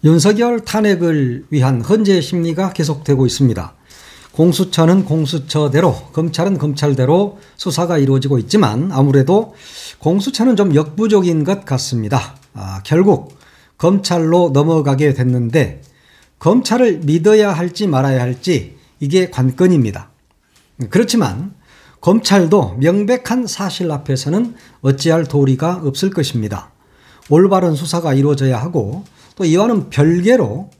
윤석열 탄핵을 위한 헌재의 심리가 계속되고 있습니다. 공수처는 공수처대로, 검찰은 검찰대로 수사가 이루어지고 있지만 아무래도 공수처는 좀 역부족인 것 같습니다. 결국 검찰로 넘어가게 됐는데 검찰을 믿어야 할지 말아야 할지 이게 관건입니다. 그렇지만 검찰도 명백한 사실 앞에서는 어찌할 도리가 없을 것입니다. 올바른 수사가 이루어져야 하고 또 이와는 별개로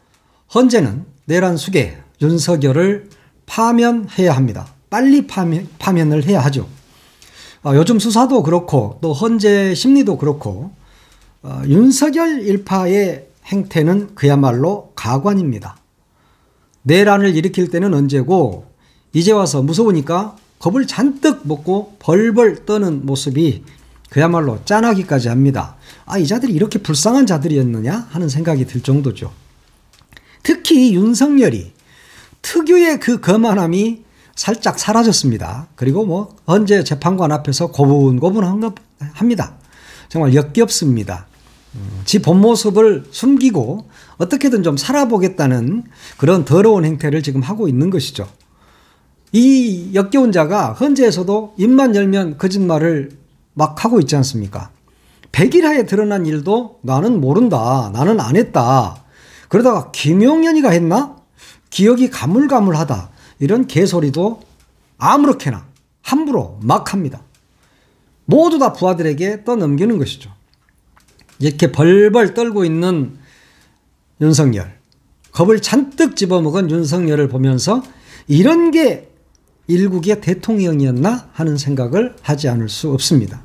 헌재는 내란 수계 윤석열을 파면해야 합니다. 빨리 파면을 해야 하죠. 요즘 수사도 그렇고 또 헌재 심리도 그렇고 윤석열 일파의 행태는 그야말로 가관입니다. 내란을 일으킬 때는 언제고 이제 와서 무서우니까 겁을 잔뜩 먹고 벌벌 떠는 모습이 그야말로 짠하기까지 합니다. 이 자들이 이렇게 불쌍한 자들이었느냐 하는 생각이 들 정도죠. 특히 윤석열이 특유의 그 거만함이 살짝 사라졌습니다. 그리고 헌재 재판관 앞에서 고분고분합니다. 정말 역겹습니다. 지 본 모습을 숨기고 어떻게든 좀 살아보겠다는 그런 더러운 행태를 지금 하고 있는 것이죠. 이 역겨운 자가 헌재에서도 입만 열면 거짓말을 막 하고 있지 않습니까? 100일하에 드러난 일도 나는 모른다. 나는 안 했다. 그러다가 김용현이가 했나? 기억이 가물가물하다. 이런 개소리도 아무렇게나 함부로 막 합니다. 모두 다 부하들에게 떠넘기는 것이죠. 이렇게 벌벌 떨고 있는 윤석열, 겁을 잔뜩 집어먹은 윤석열을 보면서 이런 게 일국의 대통령이었나 하는 생각을 하지 않을 수 없습니다.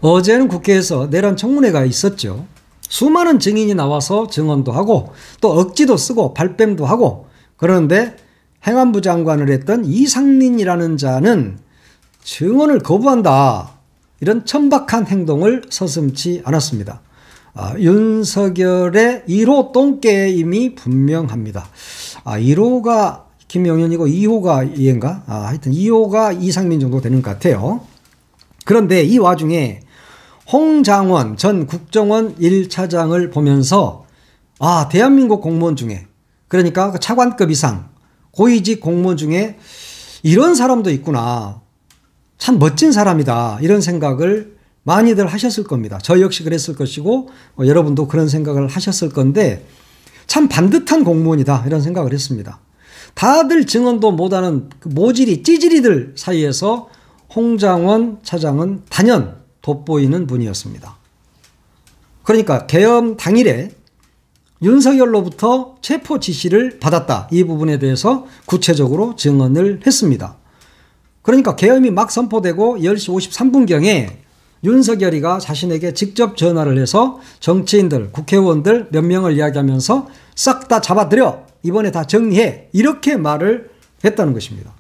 어제는 국회에서 내란 청문회가 있었죠. 수많은 증인이 나와서 증언도 하고 또 억지도 쓰고 발뺌도 하고 그러는데 행안부 장관을 했던 이상민이라는 자는 증언을 거부한다. 이런 천박한 행동을 서슴지 않았습니다. 윤석열의 1호 똥게임이 분명합니다. 1호가 김용현이고 2호가 얘인가? 하여튼 2호가 이상민 정도 되는 것 같아요. 그런데 이 와중에 홍장원 전 국정원 1차장을 보면서 대한민국 공무원 중에 그러니까 그 차관급 이상 고위직 공무원 중에 이런 사람도 있구나. 참 멋진 사람이다. 이런 생각을 많이들 하셨을 겁니다. 저 역시 그랬을 것이고 여러분도 그런 생각을 하셨을 건데 참 반듯한 공무원이다. 이런 생각을 했습니다. 다들 증언도 못하는 그 모질이 찌질이들 사이에서 홍장원 차장은 단연 돋보이는 분이었습니다. 그러니까 계엄 당일에 윤석열로부터 체포 지시를 받았다. 이 부분에 대해서 구체적으로 증언을 했습니다. 그러니까 계엄이 막 선포되고 10시 53분경에 윤석열이가 자신에게 직접 전화를 해서 정치인들, 국회의원들 몇 명을 이야기하면서 싹 다 잡아들여. 이번에 다 정리해. 이렇게 말을 했다는 것입니다.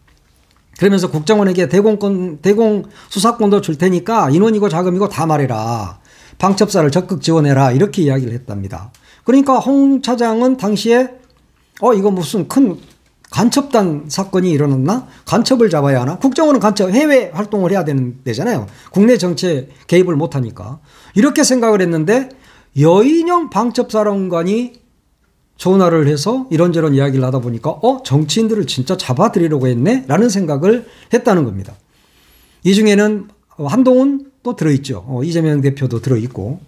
그러면서 국정원에게 대공 수사권도 줄 테니까 인원이고 자금이고 다 말해라. 방첩사를 적극 지원해라. 이렇게 이야기를 했답니다. 그러니까 홍 차장은 당시에 이거 무슨 큰 간첩단 사건이 일어났나? 간첩을 잡아야 하나? 국정원은 해외 활동을 해야 되는 데잖아요. 국내 정치에 개입을 못하니까. 이렇게 생각을 했는데 여인영 방첩사령관이 전화를 해서 이런저런 이야기를 하다 보니까 정치인들을 진짜 잡아들이려고 했네? 라는 생각을 했다는 겁니다. 이 중에는 한동훈도 들어있죠. 이재명 대표도 들어있고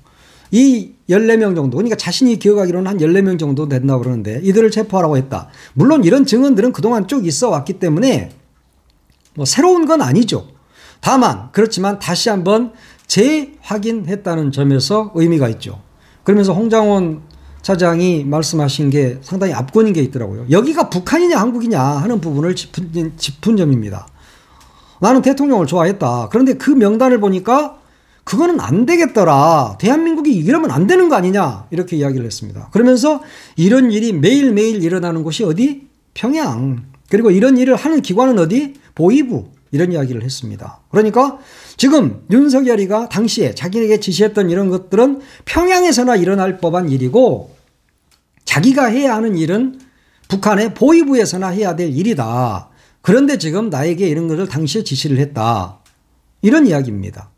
이 14명 정도 그러니까 자신이 기억하기로는 한 14명 정도 된다고 그러는데 이들을 체포하라고 했다. 물론 이런 증언들은 그동안 쭉 있어 왔기 때문에 새로운 건 아니죠. 다만 그렇지만 다시 한번 재확인했다는 점에서 의미가 있죠. 그러면서 홍장원 차장이 말씀하신 게 상당히 압권인 게 있더라고요. 여기가 북한이냐 한국이냐 하는 부분을 짚은 점입니다. 나는 대통령을 좋아했다. 그런데 그 명단을 보니까 그거는 안 되겠더라. 대한민국이 이러면 안 되는 거 아니냐. 이렇게 이야기를 했습니다. 그러면서 이런 일이 매일매일 일어나는 곳이 어디? 평양. 그리고 이런 일을 하는 기관은 어디? 보위부. 이런 이야기를 했습니다. 그러니까 지금 윤석열이가 당시에 자기에게 지시했던 이런 것들은 평양에서나 일어날 법한 일이고 자기가 해야 하는 일은 북한의 보위부에서나 해야 될 일이다. 그런데 지금 나에게 이런 것을 당시에 지시를 했다. 이런 이야기입니다.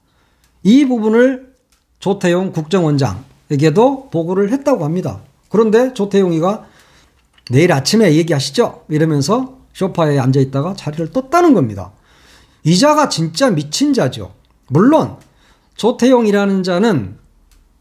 이 부분을 조태용 국정원장에게도 보고를 했다고 합니다. 그런데 조태용이가 내일 아침에 얘기하시죠? 이러면서 소파에 앉아있다가 자리를 떴다는 겁니다. 이 자가 진짜 미친 자죠. 물론 조태용이라는 자는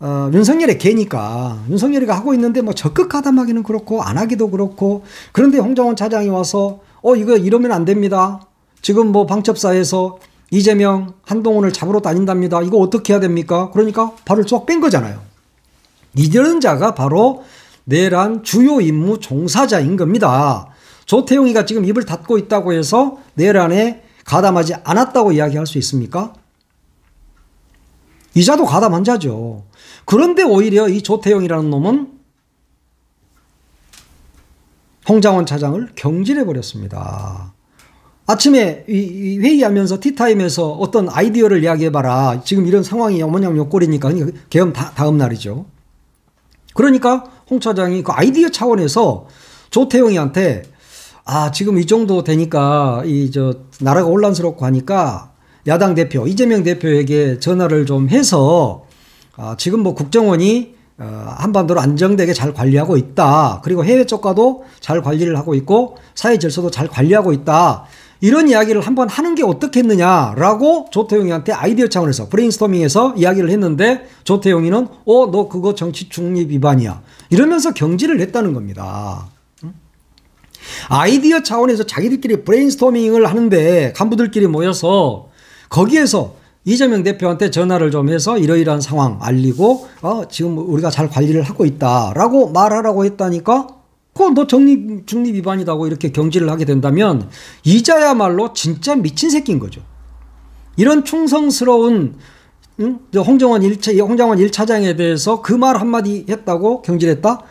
윤석열의 개니까 윤석열이가 하고 있는데 뭐 적극 가담하기는 그렇고 안 하기도 그렇고, 그런데 홍장원 차장이 와서 이거 이러면 안 됩니다. 지금 뭐 방첩사에서 이재명 한동훈을 잡으러 다닌답니다. 이거 어떻게 해야 됩니까? 그러니까 발을 쏙 뺀 거잖아요. 이런 자가 바로 내란 주요 임무 종사자인 겁니다. 조태용이가 지금 입을 닫고 있다고 해서 내란에 가담하지 않았다고 이야기할 수 있습니까? 이 자도 가담한 자죠. 그런데 오히려 이 조태용이라는 놈은 홍장원 차장을 경질해버렸습니다. 아침에 이 회의하면서 티타임에서 어떤 아이디어를 이야기해봐라. 지금 이런 상황이 어머냥 요꼴이니까 계엄 다음 날이죠. 그러니까 홍 차장이 그 아이디어 차원에서 조태용이한테 지금 이 정도 되니까 나라가 혼란스럽고 하니까 야당 대표 이재명 대표에게 전화를 좀 해서 지금 뭐 국정원이 한반도를 안정되게 잘 관리하고 있다. 그리고 해외 쪽과도 잘 관리를 하고 있고 사회 질서도 잘 관리하고 있다. 이런 이야기를 한번 하는 게 어떻겠느냐라고 조태용이한테 아이디어 차원에서 브레인스토밍해서 이야기를 했는데, 조태용이는 너 그거 정치 중립 위반이야 이러면서 경질을 했다는 겁니다. 아이디어 차원에서 자기들끼리 브레인스토밍을 하는데 간부들끼리 모여서 거기에서 이재명 대표한테 전화를 좀 해서 이러이러한 상황 알리고 지금 우리가 잘 관리를 하고 있다라고 말하라고 했다니까, 너 중립 위반이다고 이렇게 경질을 하게 된다면 이자야말로 진짜 미친 새끼인 거죠. 이런 충성스러운 홍장원 1차장에 대해서 그 말 한마디 했다고 경질했다?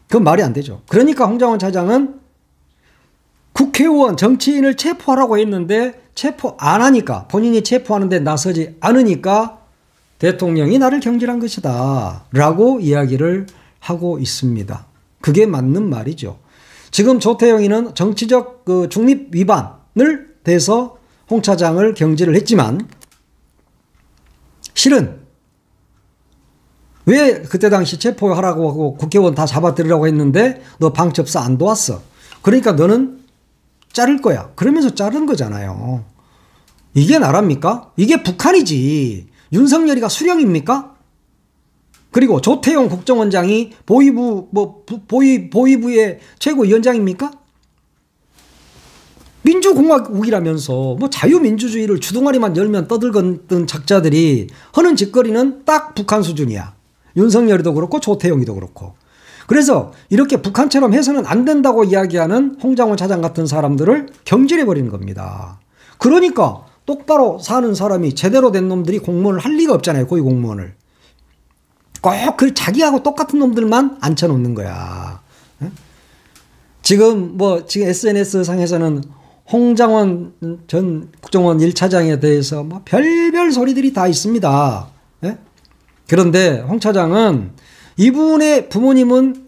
그건 말이 안 되죠. 그러니까 홍장원 차장은 국회의원 정치인을 체포하라고 했는데 체포 안 하니까, 본인이 체포하는데 나서지 않으니까 대통령이 나를 경질한 것이다 라고 이야기를 하고 있습니다. 그게 맞는 말이죠. 지금 조태용이는 정치적 중립 위반을 대해서 홍 차장을 경질을 했지만, 실은 왜 그때 당시 체포하라고 하고 국회의원 다 잡아들으라고 했는데 너 방첩사 안 도왔어. 그러니까 너는 자를 거야. 그러면서 자른 거잖아요. 이게 나랍니까? 이게 북한이지. 윤석열이가 수령입니까? 그리고 조태용 국정원장이 보위부의 최고위원장입니까? 민주공화국이라면서 뭐 자유민주주의를 주둥아리만 열면 떠들던 작자들이 하는 짓거리는 딱 북한 수준이야. 윤석열이도 그렇고 조태용이도 그렇고. 그래서 이렇게 북한처럼 해서는 안 된다고 이야기하는 홍장원 차장 같은 사람들을 경질해버리는 겁니다. 그러니까 똑바로 사는 사람이 제대로 된 놈들이 공무원을 할 리가 없잖아요. 고위공무원을. 꼭 그 자기하고 똑같은 놈들만 앉혀놓는 거야. 지금 SNS 상에서는 홍장원 전 국정원 1차장에 대해서 뭐 별별 소리들이 다 있습니다. 그런데 홍 차장은 이분의 부모님은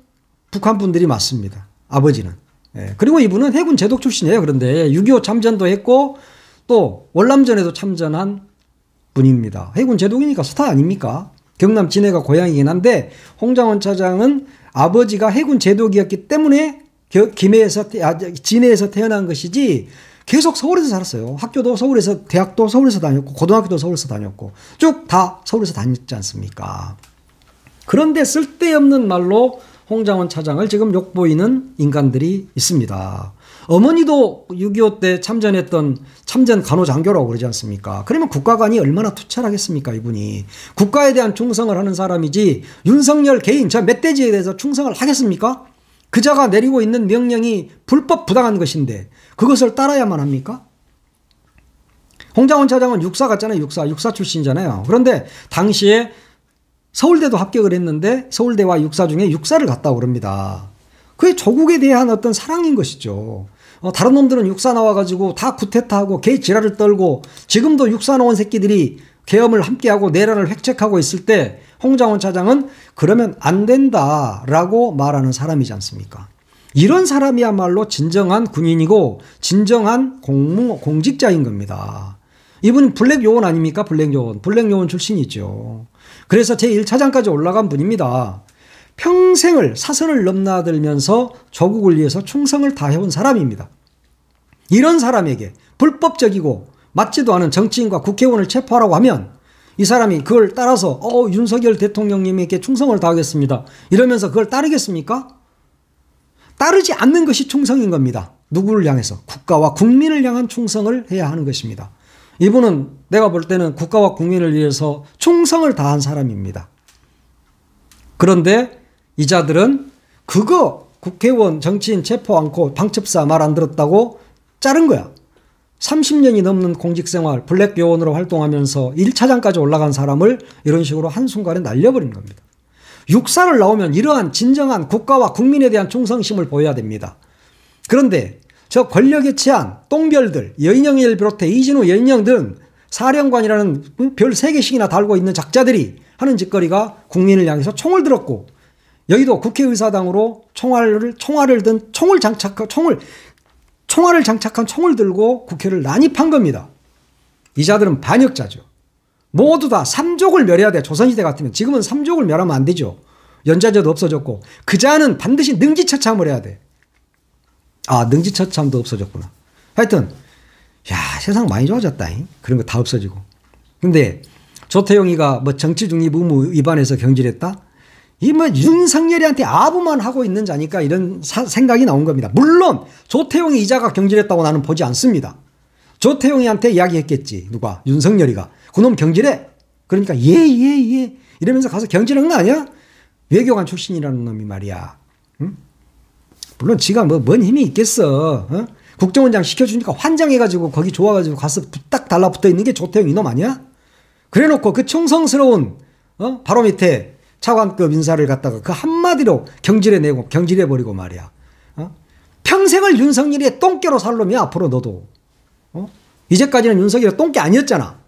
북한 분들이 맞습니다. 아버지는. 그리고 이분은 해군 제독 출신이에요. 그런데 6.25 참전도 했고 또 월남전에도 참전한 분입니다. 해군 제독이니까 스타 아닙니까? 경남 진해가 고향이긴 한데 홍장원 차장은 아버지가 해군 제독이었기 때문에 진해에서 태어난 것이지 계속 서울에서 살았어요. 학교도 서울에서, 대학도 서울에서 다녔고 고등학교도 서울에서 다녔고 쭉 다 서울에서 다녔지 않습니까? 그런데 쓸데없는 말로 홍장원 차장을 지금 욕보이는 인간들이 있습니다. 어머니도 6.25 때 참전했던 참전 간호장교라고 그러지 않습니까? 그러면 국가관이 얼마나 투철하겠습니까, 이분이. 국가에 대한 충성을 하는 사람이지 윤석열 개인 저 멧돼지에 대해서 충성을 하겠습니까? 그자가 내리고 있는 명령이 불법 부당한 것인데 그것을 따라야만 합니까? 홍장원 차장은 육사 갔잖아요. 육사 출신이잖아요. 그런데 당시에 서울대도 합격을 했는데 서울대와 육사 중에 육사를 갔다고 그럽니다. 그게 조국에 대한 어떤 사랑인 것이죠. 다른 놈들은 육사 나와가지고 다 쿠데타하고 개 지랄을 떨고 지금도 육사 나온 새끼들이 계엄을 함께하고 내란을 획책하고 있을 때 홍장원 차장은 그러면 안 된다라고 말하는 사람이지 않습니까? 이런 사람이야말로 진정한 군인이고 진정한 공직자인 겁니다. 이분은 블랙 요원 아닙니까? 블랙 요원 출신이죠. 그래서 제1차장까지 올라간 분입니다. 평생을 사선을 넘나들면서 조국을 위해서 충성을 다해온 사람입니다. 이런 사람에게 불법적이고 맞지도 않은 정치인과 국회의원을 체포하라고 하면 이 사람이 그걸 따라서 윤석열 대통령님에게 충성을 다하겠습니다 이러면서 그걸 따르겠습니까? 따르지 않는 것이 충성인 겁니다. 누구를 향해서? 국가와 국민을 향한 충성을 해야 하는 것입니다. 이분은 내가 볼 때는 국가와 국민을 위해서 충성을 다한 사람입니다. 그런데 이 자들은 그거 국회의원 정치인 체포 않고 방첩사 말 안 들었다고 자른 거야. 30년이 넘는 공직생활 블랙 요원으로 활동하면서 1차장까지 올라간 사람을 이런 식으로 한순간에 날려버린 겁니다. 육사를 나오면 이러한 진정한 국가와 국민에 대한 충성심을 보여야 됩니다. 그런데 저 권력의 치안, 똥별들, 여인영을 비롯해 이진우, 여인영 등 사령관이라는 별 3개씩이나 달고 있는 작자들이 하는 짓거리가 국민을 향해서 총을 들었고 여의도 국회의사당으로 총알을 든 총알을 장착한 총을 들고 국회를 난입한 겁니다. 이 자들은 반역자죠. 모두 다 삼족을 멸해야 돼. 조선시대 같으면. 지금은 삼족을 멸하면 안 되죠. 연좌제도 없어졌고 그 자는 반드시 능지처참을 해야 돼. 아, 능지처참도 없어졌구나. 하여튼 세상 많이 좋아졌다. 그런 거 다 없어지고. 근데 조태용이가 뭐 정치 중립 의무 위반해서 경질했다? 이 뭐 윤석열이한테 아부만 하고 있는 자니까 이런 생각이 나온 겁니다. 물론 조태용이 이자가 경질했다고 나는 보지 않습니다. 조태용이한테 이야기했겠지. 누가? 윤석열이가. 그놈 경질해. 그러니까 예 이러면서 가서 경질한 거 아니야? 외교관 출신이라는 놈이 말이야. 응? 물론 지가 뭔 힘이 있겠어. 어? 국정원장 시켜주니까 환장해가지고 거기 좋아가지고 가서 딱 달라붙어 있는 게 조태용 이놈 아니야? 그래놓고 그 충성스러운 바로 밑에 차관급 인사를 갖다가 그 한마디로 경질해내고 경질해버리고 말이야. 평생을 윤석열이 똥개로 살 놈이야. 앞으로 너도. 이제까지는 윤석열이 똥개 아니었잖아.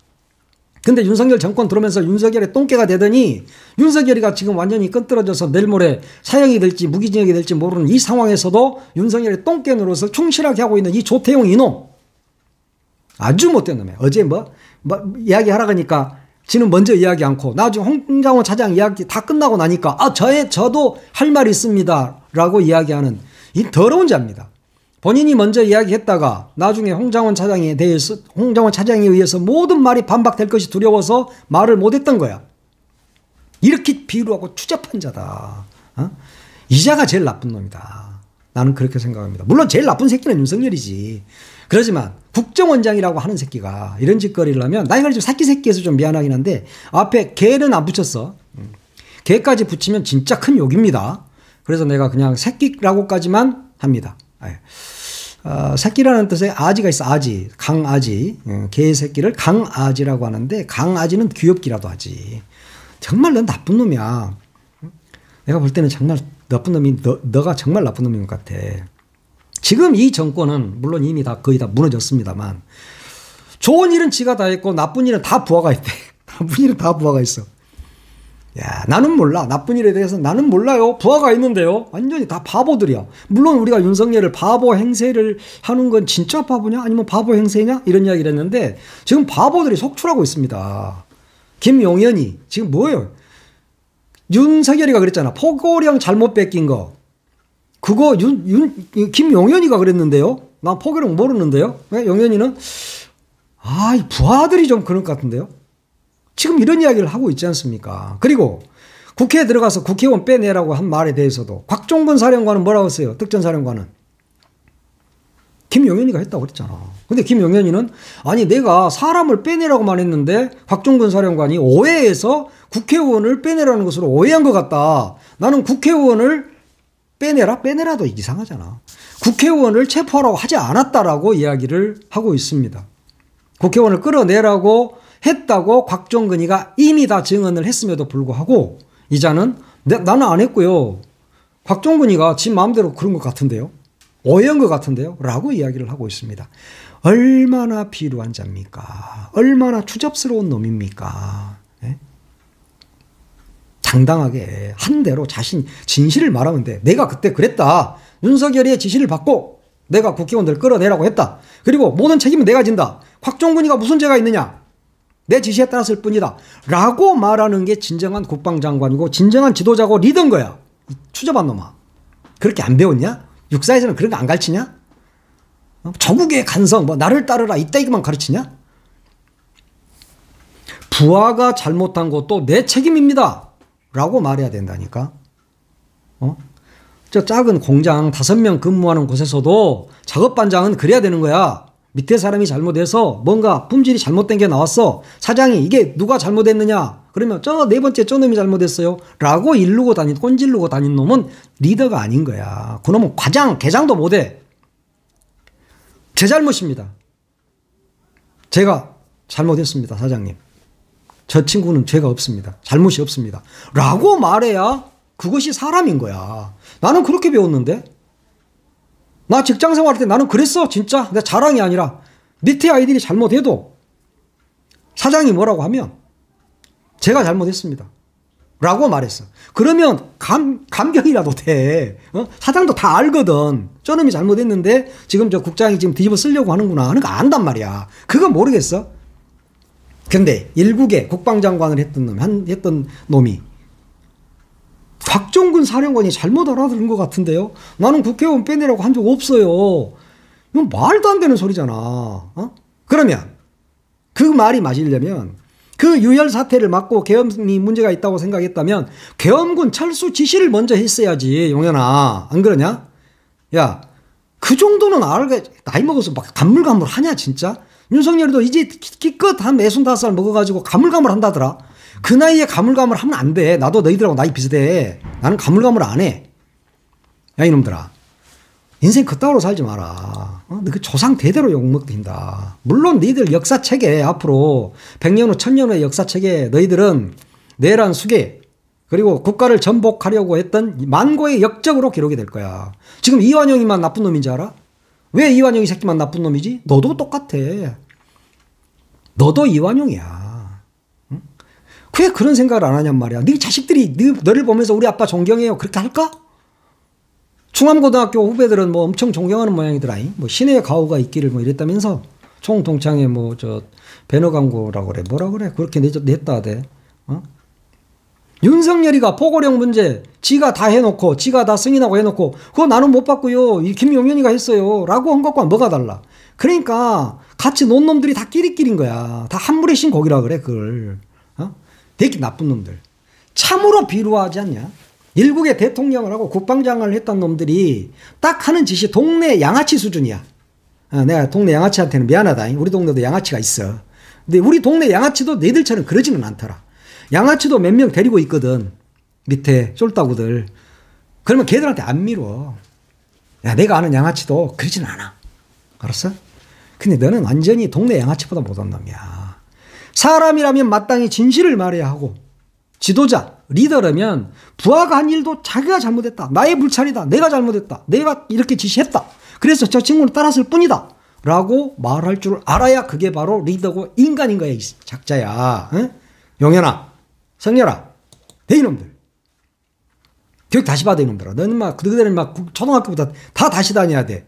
근데 윤석열 정권 들어오면서 윤석열의 똥개가 되더니 윤석열이가 지금 완전히 끈떨어져서 내일 모레 사형이 될지 무기징역이 될지 모르는 이 상황에서도 윤석열의 똥개 노릇을 충실하게 하고 있는 이 조태용 이놈. 아주 못된 놈이야. 어제 이야기하라 하니까 지는 먼저 이야기 않고 나중에 홍장원 차장 이야기 다 끝나고 나니까 저도 할 말이 있습니다 라고 이야기하는 이 더러운 자입니다. 본인이 먼저 이야기했다가 나중에 홍장원 차장에 의해서 모든 말이 반박될 것이 두려워서 말을 못했던 거야. 이렇게 비루하고 추잡한 자다. 이자가 제일 나쁜 놈이다. 나는 그렇게 생각합니다. 물론 제일 나쁜 새끼는 윤석열이지. 그렇지만 국정원장이라고 하는 새끼가 이런 짓거리를 하면 나 이걸 좀 새끼에서 좀 미안하긴 한데 앞에 개는 안 붙였어. 개까지 붙이면 진짜 큰 욕입니다. 그래서 내가 그냥 새끼라고까지만 합니다. 새끼라는 뜻의 아지가 있어. 아지, 강아지. 개의 새끼를 강아지라고 하는데 강아지는 귀엽기라도 하지. 정말 넌 나쁜 놈이야. 내가 볼 때는 정말 나쁜 놈이 너가 정말 나쁜 놈인 것 같아. 지금 이 정권은 물론 이미 거의 다 무너졌습니다만 좋은 일은 지가 다 했고 나쁜 일은 다 부하가 있대. 나쁜 일은 다 부하가 있어. 야, 나는 몰라. 나쁜 일에 대해서 나는 몰라요. 부하가 있는데요. 완전히 다 바보들이야. 물론 우리가 윤석열을 바보 행세를 하는 건 진짜 바보냐? 아니면 바보 행세냐? 이런 이야기를 했는데 지금 바보들이 속출하고 있습니다. 김용현이 지금 뭐예요? 윤석열이가 그랬잖아. 포고령 잘못 뺏긴 거. 그거 김용현이가 그랬는데요. 난 포고령 모르는데요. 왜? 용현이는 이 부하들이 좀 그런 것 같은데요. 지금 이런 이야기를 하고 있지 않습니까? 그리고 국회에 들어가서 국회의원 빼내라고 한 말에 대해서도 곽종근 사령관은 뭐라고 했어요? 특전사령관은. 김용현이가 했다고 그랬잖아. 근데 김용현이는 아니 내가 사람을 빼내라고만 했는데 곽종근 사령관이 오해해서 국회의원을 빼내라는 것으로 오해한 것 같다. 나는 국회의원을 빼내라도 이상하잖아. 국회의원을 체포하라고 하지 않았다라고 이야기를 하고 있습니다. 국회의원을 끌어내라고 했다고 곽종근이가 이미 다 증언을 했음에도 불구하고 이자는 나는 안 했고요. 곽종근이가 지 마음대로 그런 것 같은데요. 오해한 것 같은데요. 라고 이야기를 하고 있습니다. 얼마나 비루한 자입니까? 얼마나 추접스러운 놈입니까? 네? 당당하게 한 대로 진실을 말하면 돼. 내가 그때 그랬다. 윤석열의 지시를 받고 내가 국회의원들 끌어내라고 했다. 그리고 모든 책임은 내가 진다. 곽종근이가 무슨 죄가 있느냐? 내 지시에 따랐을 뿐이다. 라고 말하는 게 진정한 국방장관이고 진정한 지도자고 리더인 거야. 추접한 놈아. 그렇게 안 배웠냐? 육사에서는 그런 거 안 가르치냐? 조국의 간성, 뭐 나를 따르라 이따위만 가르치냐? 부하가 잘못한 것도 내 책임입니다. 라고 말해야 된다니까. 저 작은 공장 5명 근무하는 곳에서도 작업반장은 그래야 되는 거야. 밑에 사람이 잘못해서 뭔가 품질이 잘못된 게 나왔어. 사장이 이게 누가 잘못했느냐? 그러면 저 네 번째 저 놈이 잘못했어요. 라고 꼰질르고 다닌 놈은 리더가 아닌 거야. 그 놈은 개장도 못해. 제 잘못입니다. 제가 잘못했습니다, 사장님. 저 친구는 죄가 없습니다. 잘못이 없습니다. 라고 말해야 그것이 사람인 거야. 나는 그렇게 배웠는데? 나 직장 생활할 때 나는 그랬어, 진짜. 내 자랑이 아니라. 밑에 아이들이 잘못해도 사장이 뭐라고 하면 제가 잘못했습니다. 라고 말했어. 그러면 감경이라도 돼. 사장도 다 알거든. 저놈이 잘못했는데 지금 저 국장이 지금 뒤집어 쓰려고 하는구나 하는 거 안단 말이야. 그거 모르겠어? 근데 일국에 국방장관을 했던 놈이 곽종근 사령관이 잘못 알아들은 것 같은데요. 나는 국회의원 빼내라고 한 적 없어요. 이건 말도 안 되는 소리잖아. 그러면 그 말이 맞으려면 그 유혈 사태를 막고 계엄이 문제가 있다고 생각했다면 계엄군 철수 지시를 먼저 했어야지, 용현아. 안 그러냐? 야, 그 정도는 나이 먹어서 막 가물가물하냐 진짜? 윤석열이도 이제 기껏 한 65살 먹어가지고 가물가물 한다더라. 그 나이에 가물가물 하면 안 돼. 나도 너희들하고 나이 비슷해. 나는 가물가물 안 해. 야, 이놈들아. 인생 그따위로 살지 마라. 너 그 조상 대대로 욕먹힌다. 물론 너희들 역사책에 앞으로 100년 후 1000년 후의 역사책에 너희들은 내란 수계 그리고 국가를 전복하려고 했던 만고의 역적으로 기록이 될 거야. 지금 이완용이만 나쁜 놈인지 알아? 왜 이완용이 새끼만 나쁜 놈이지? 너도 똑같아. 너도 이완용이야. 응? 왜 그런 생각을 안 하냔 말이야. 네 자식들이 너를 보면서 우리 아빠 존경해요. 그렇게 할까? 충암고등학교 후배들은 뭐 엄청 존경하는 모양이더라. 뭐 신의 가호가 있기를 뭐 이랬다면서 총동창회 뭐 저 배너 광고라고 그래. 뭐라 그래. 그렇게 냈다 하대. 윤석열이가 포고령 문제 지가 다 해놓고 지가 다 승인하고 해놓고 그거 나는 못 봤고요. 이 김용현이가 했어요. 라고 한 것과 뭐가 달라. 그러니까 같이 논 놈들이 다 끼리끼리인 거야. 다 한 물에 신 고기라 그래 그걸. 되게 나쁜 놈들. 참으로 비루하지 않냐. 일국의 대통령을 하고 국방장관을 했던 놈들이 딱 하는 짓이 동네 양아치 수준이야. 내가 동네 양아치한테는 미안하다. 우리 동네도 양아치가 있어. 근데 우리 동네 양아치도 너희들처럼 그러지는 않더라. 양아치도 몇 명 데리고 있거든. 밑에 쫄따구들. 그러면 걔들한테 안 미뤄. 야, 내가 아는 양아치도 그러지는 않아. 알았어? 근데 너는 완전히 동네 양아치보다 못한 놈이야. 사람이라면 마땅히 진실을 말해야 하고 지도자, 리더라면 부하가 한 일도 자기가 잘못했다. 나의 불찰이다. 내가 잘못했다. 내가 이렇게 지시했다. 그래서 저 친구는 따랐을 뿐이다. 라고 말할 줄 알아야 그게 바로 리더고 인간인 거야. 이 작자야. 응? 용현아. 성렬아, 대이놈들. 교육 다시 받아, 이놈들아. 너는 그들은 초등학교부터 다 다시 다녀야 돼.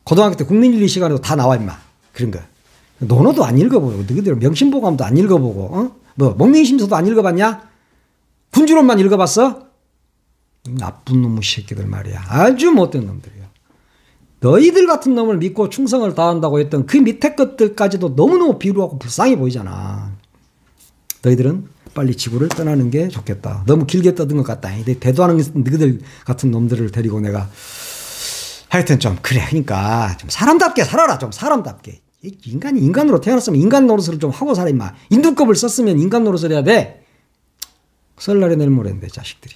고등학교 때 국민윤리 시간에도 다 나와, 임마. 그런 거. 논어도 안 읽어보고, 너희들 명심보감도 안 읽어보고, 목민심서도 안 읽어봤냐? 군주론만 읽어봤어? 나쁜 놈의 새끼들 말이야. 아주 못된 놈들이야. 너희들 같은 놈을 믿고 충성을 다한다고 했던 그 밑에 것들까지도 너무너무 비루하고 불쌍해 보이잖아. 너희들은 빨리 지구를 떠나는 게 좋겠다. 너무 길게 떠든 것 같다. 대도하는 너희들 같은 놈들을 데리고 내가 하여튼 좀 그래. 그러니까 좀 사람답게 살아라. 좀 사람답게. 인간이 인간으로 태어났으면 인간 노릇을 좀 하고 살아 임마. 인두껍을 썼으면 인간 노릇을 해야 돼. 설날에 내일 모레인데 자식들이.